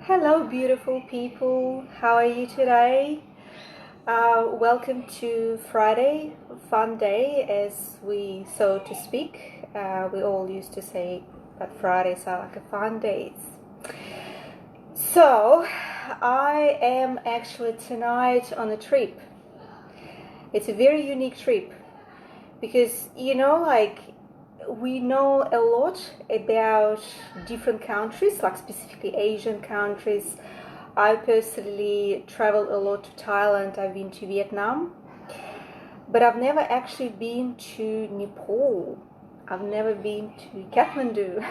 Hello, beautiful people. How are you today? Welcome to Friday, fun day, as we so to speak. We all used to say that Fridays are like a fun days. So, I am actually tonight on a trip. It's a very unique trip because we know a lot about different countries, like specifically Asian countries. I personally traveled a lot to Thailand. I've been to Vietnam, but I've never actually been to Nepal. I've never been to Kathmandu.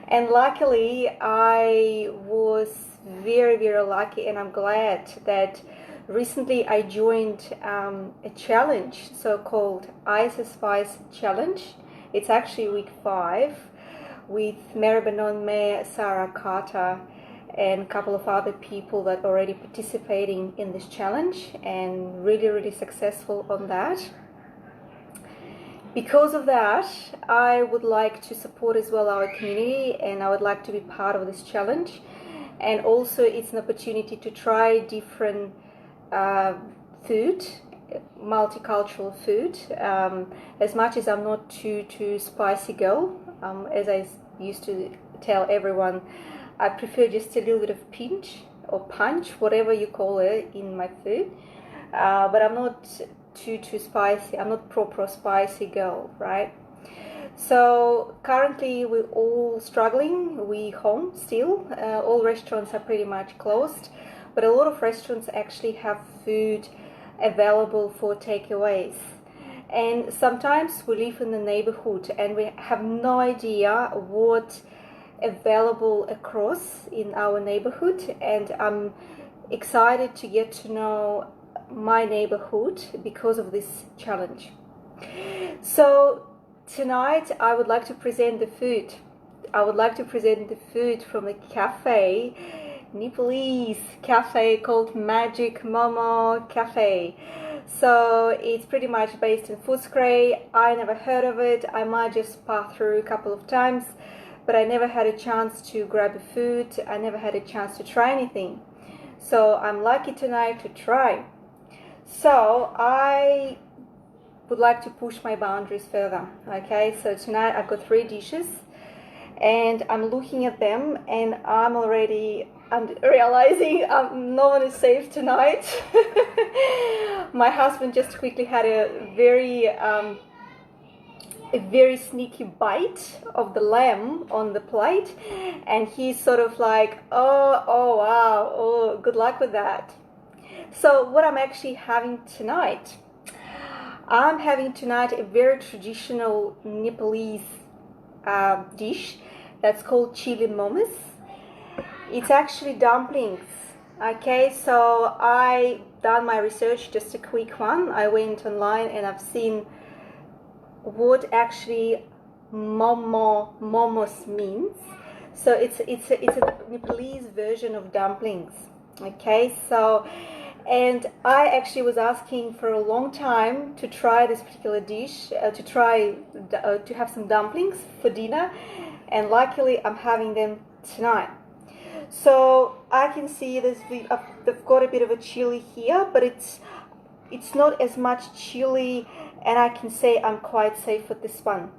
And luckily, I was very lucky, and I'm glad that recently I joined a challenge, so-called Ice Spice Challenge. It's actually week 5 with Melbourne Mayor Sarah Carter and a couple of other people that are already participating in this challenge and really successful on that. Because of that, I would like to support as well our community, and I would like to be part of this challenge. And also it's an opportunity to try different food, multicultural food. As much as I'm not too spicy girl, as I used to tell everyone, I prefer just a little bit of pinch or punch, whatever you call it, in my food. But I'm not too spicy. I'm not proper spicy girl, right? So currently we're all struggling. We home still. All restaurants are pretty much closed, but a lot of restaurants actually have food available for takeaways. And sometimes we live in the neighborhood and we have no idea what available across in our neighborhood, and I'm excited to get to know my neighborhood because of this challenge. So tonight I would like to present the food. I would like to present the food from a cafe, Nepalese cafe called Magic Momo Kafe. So it's pretty much based in Footscray. I never heard of it. I might just pass through a couple of times, but I never had a chance to grab the food. I never had a chance to try anything. So I'm lucky tonight to try. So I would like to push my boundaries further. Okay, so tonight I've got 3 dishes and I'm looking at them and I'm realizing no one is safe tonight. My husband just quickly had a very sneaky bite of the lamb on the plate, and he's sort of like, oh wow, oh, good luck with that. So what I'm actually having tonight, I'm having tonight a very traditional Nepalese dish that's called chili momos. It's actually dumplings. Okay, so I done my research, just a quick one. I went online and I've seen what actually momos means. So it's a Nepalese version of dumplings. Okay, so, and I actually was asking for a long time to try this particular dish, to have some dumplings for dinner, and luckily I'm having them tonight. So I can see they've got a bit of a chili here, but it's not as much chili, and I can say I'm quite safe with this one.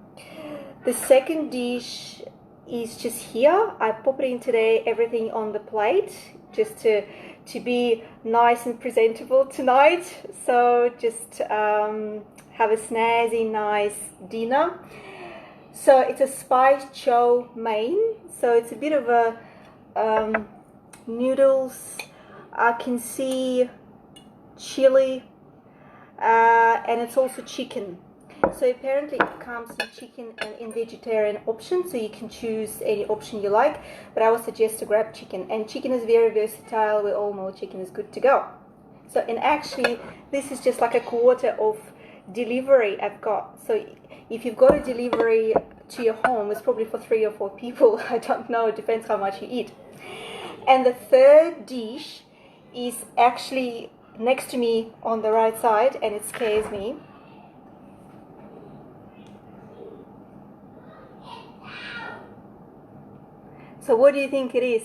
The second dish is just here. I pop it in today, everything on the plate, just to be nice and presentable tonight. So just have a snazzy, nice dinner. So it's a spiced chow mein. So it's a bit of a noodles. I can see chili, and it's also chicken. So apparently it comes in chicken and in vegetarian option, so you can choose any option you like, but I would suggest to grab chicken. And chicken is very versatile. We all know chicken is good to go. So, and actually this is just like a quarter of delivery I've got. So if you've got a delivery to your home, it's probably for 3 or 4 people. I don't know, it depends how much you eat. And the third dish is actually next to me on the right side, and it scares me. So what do you think it is?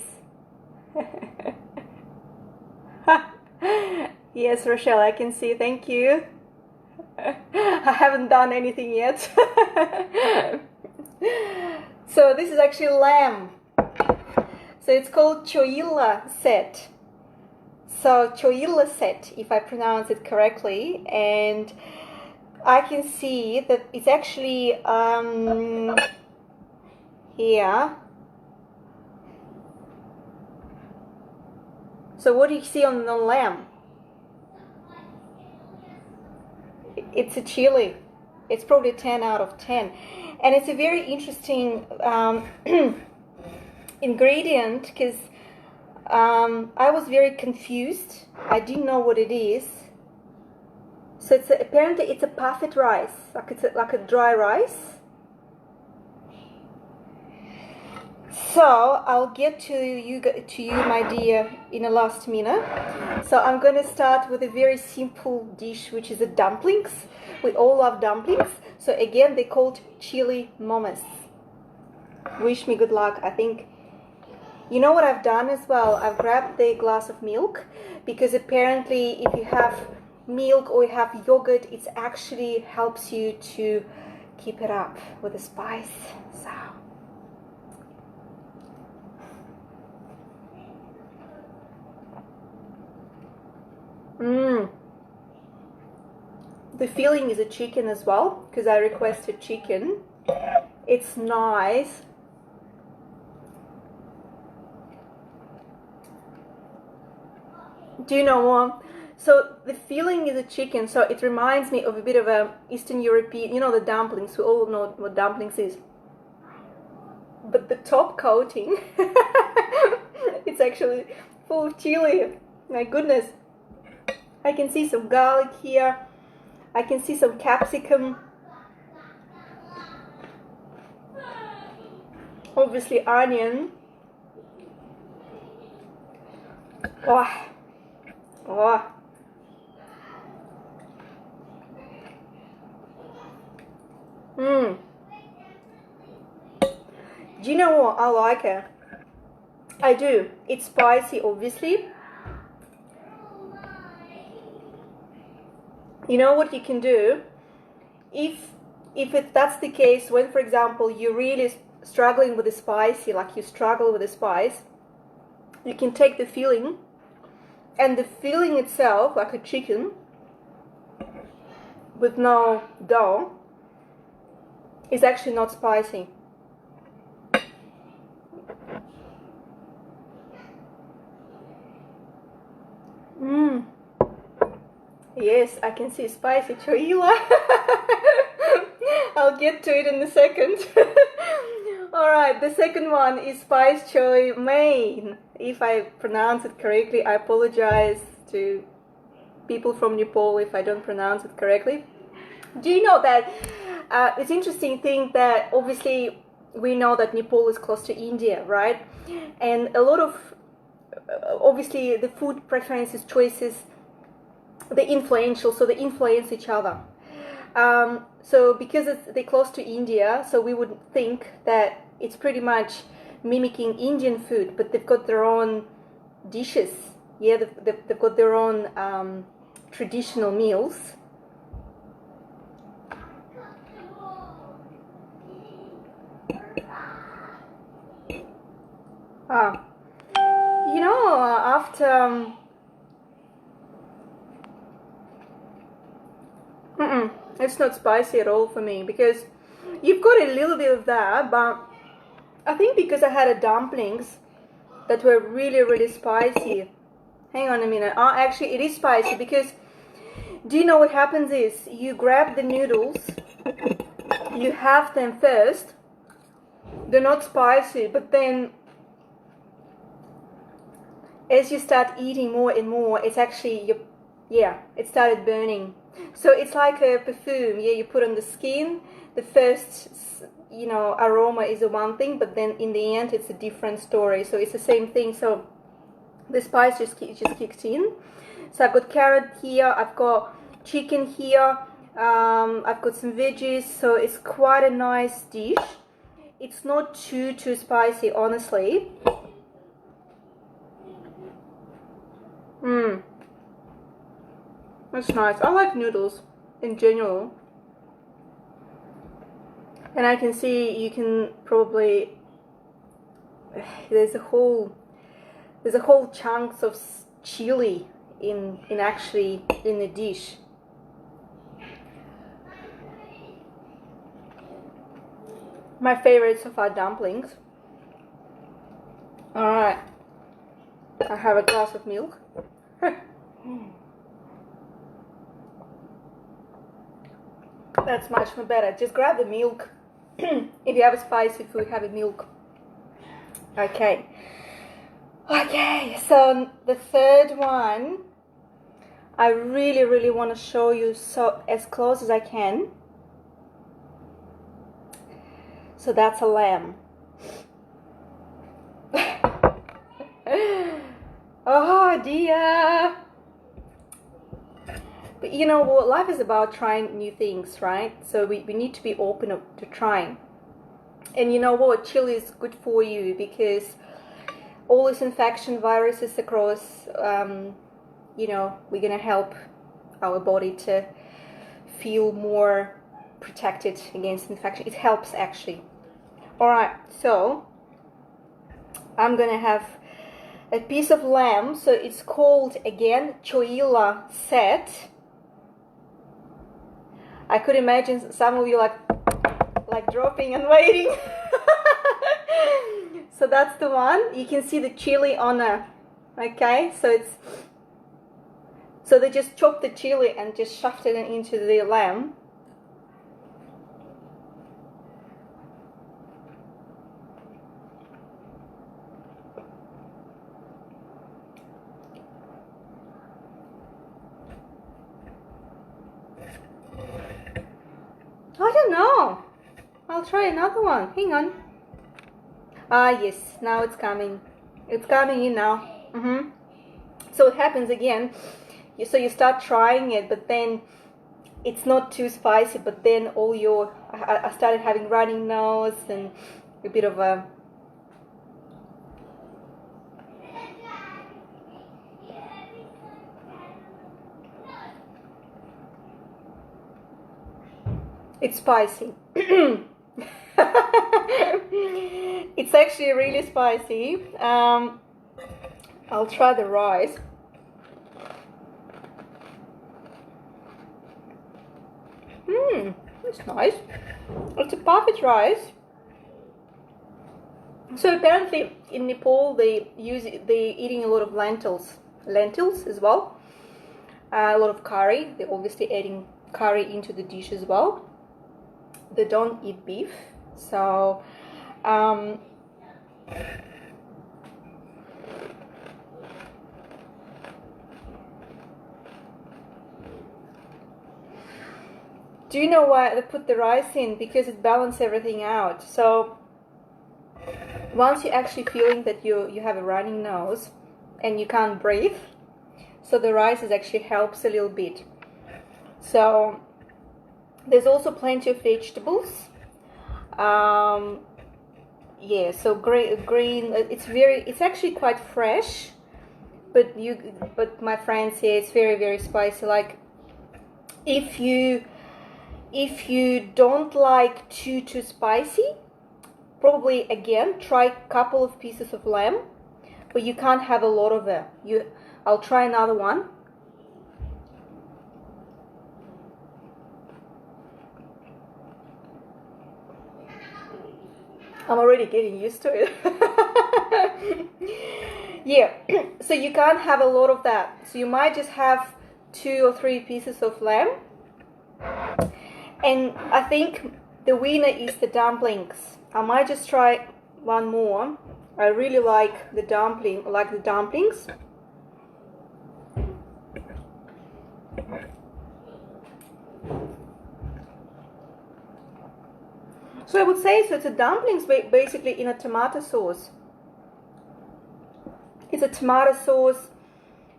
Yes, Rochelle, I can see. Thank you. I haven't done anything yet. So this is actually lamb. So it's called choilla set. So choilla set, if I pronounce it correctly, and I can see that it's actually here. So what do you see on the lamb? It's a chili. It's probably 10 out of 10. And it's a very interesting ingredient because I was very confused. I didn't know what it is. So apparently it's a puffed rice, like a dry rice. So I'll get to you, my dear, in the last minute. So I'm going to start with a very simple dish, which is the dumplings. We all love dumplings. So again, they're called chili momos. Wish me good luck. I think, you know what I've done as well? I've grabbed the glass of milk because apparently if you have milk or you have yogurt, it actually helps you to keep it up with the spice. So. The filling is a chicken as well, because I requested chicken. It's nice. Do you know what? So the filling is a chicken, so it reminds me of a bit of a Eastern European, you know, the dumplings. We all know what dumplings is. But the top coating, it's actually full of chili. My goodness. I can see some garlic here. I can see some capsicum. Obviously onion. Oh. Oh. Do you know what? I like it. I do. It's spicy, obviously. You know what you can do? If that's the case, when, for example, you're really struggling with the spicy, like you struggle with the spice, you can take the filling, and the filling itself, like a chicken, with no dough, is actually not spicy. Yes, I can see spicy choilla. I'll get to it in a second. Alright, the second one is spice choy mein. If I pronounce it correctly, I apologize to people from Nepal if I don't pronounce it correctly. Do you know that it's interesting thing that obviously we know that Nepal is close to India, right? And a lot of obviously the food preferences, choices, they're influential, so they influence each other. So because they're close to India, so we would think that it's pretty much mimicking Indian food, but they've got their own dishes. Yeah, they've got their own traditional meals. You know, after it's not spicy at all for me, because you've got a little bit of that, but I think because I had dumplings that were really spicy. Hang on a minute. Actually, it is spicy because do you know what happens is you grab the noodles, you have them first, they're not spicy, but then as you start eating more and more, it's actually, it started burning. So it's like a perfume, you put on the skin. The first, aroma is the one thing, but then in the end, it's a different story. So it's the same thing. So the spice just kicked in. So I've got carrot here, I've got chicken here, I've got some veggies. So it's quite a nice dish. It's not too spicy, honestly. That's nice. I like noodles in general. And I can see you can probably, there's a whole chunks of chili in the dish. My favorite so far, dumplings. Alright, I have a glass of milk. That's much more better. Just grab the milk. If you have a spicy food, have a milk. Okay. Okay, so the third one, I really want to show you so as close as I can. So that's a lamb. Oh dear. But you know what, life is about trying new things, right? So we need to be open to trying. And you know what, chili is good for you because all this infection, viruses across, you know, we're gonna help our body to feel more protected against infection. It helps actually. Alright, so I'm gonna have a piece of lamb. So it's called again choila set. I could imagine some of you like dropping and waiting. So that's the one. You can see the chili on a, okay, so they just chopped the chili and just shoved it into the lamb. I don't know. I'll try another one. Hang on. Ah, yes. Now it's coming. It's coming in now. So it happens again. So you start trying it, but then it's not too spicy. But then I started having running nose and a bit of a. It's spicy. It's actually really spicy. I'll try the rice. That's nice. It's a perfect rice. So apparently in Nepal they eating a lot of lentils as well. A lot of curry. They're obviously adding curry into the dish as well. They don't eat beef, so do you know why they put the rice in? Because it balances everything out. So once you're actually feeling that you have a running nose and you can't breathe, so the rice actually helps a little bit. So there's also plenty of vegetables. Yeah, so green. It's actually quite fresh, but my friends say it's very spicy. Like if you don't like too spicy, probably again try a couple of pieces of lamb, but you can't have a lot of it. I'll try another one. I'm already getting used to it. Yeah, so you can't have a lot of that. So you might just have 2 or 3 pieces of lamb. And I think the winner is the dumplings. I might just try one more. I really like the dumplings. So I would say, so it's a dumplings basically in a tomato sauce. It's a tomato sauce.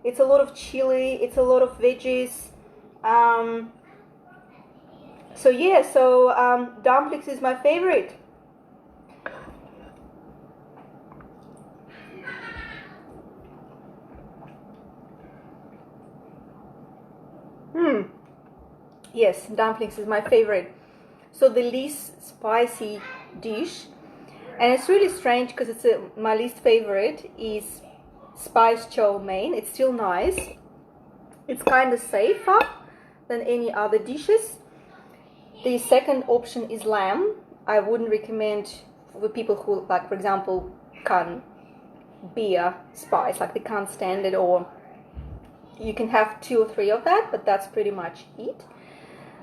It's a lot of chili. It's a lot of veggies. So yeah, dumplings is my favorite. Yes, dumplings is my favorite. So the least spicy dish, and it's really strange because it's my least favorite is spiced chow mein. It's still nice. It's kind of safer than any other dishes. The second option is lamb. I wouldn't recommend for people who, like, for example, can't bear spice, like they can't stand it, or you can have 2 or 3 of that, but that's pretty much it.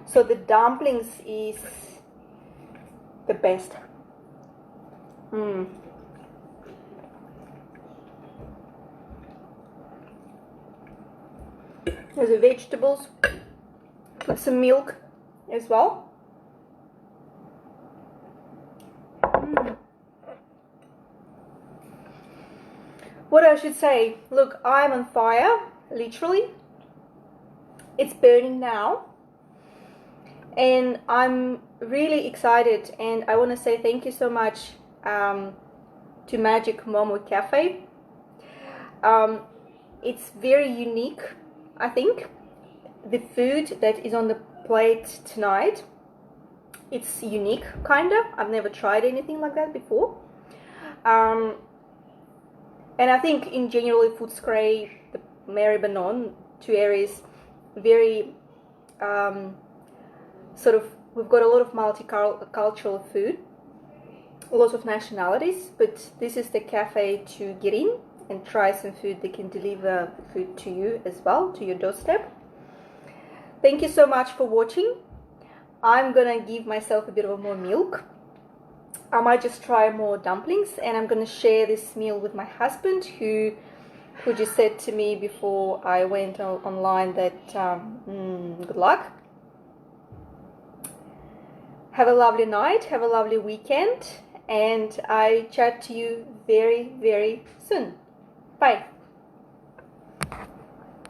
So the dumplings is the best. There's the vegetables, put some milk as well. What I should say, look, I'm on fire, literally. It's burning now. And I'm really excited, and I want to say thank you so much to Magic Momo Kafe. It's very unique, I think. The food that is on the plate tonight, it's unique, kinda. I've never tried anything like that before. And I think in general, Footscray, the Maribyrnong, 2 areas, very sort of, we've got a lot of multicultural food, lots of nationalities, but this is the cafe to get in and try some food. They can deliver food to you as well, to your doorstep. Thank you so much for watching. I'm gonna give myself a bit of more milk. I might just try more dumplings, and I'm gonna share this meal with my husband, who just said to me before I went online that good luck. Have a lovely night, have a lovely weekend, and I chat to you very, very soon. Bye.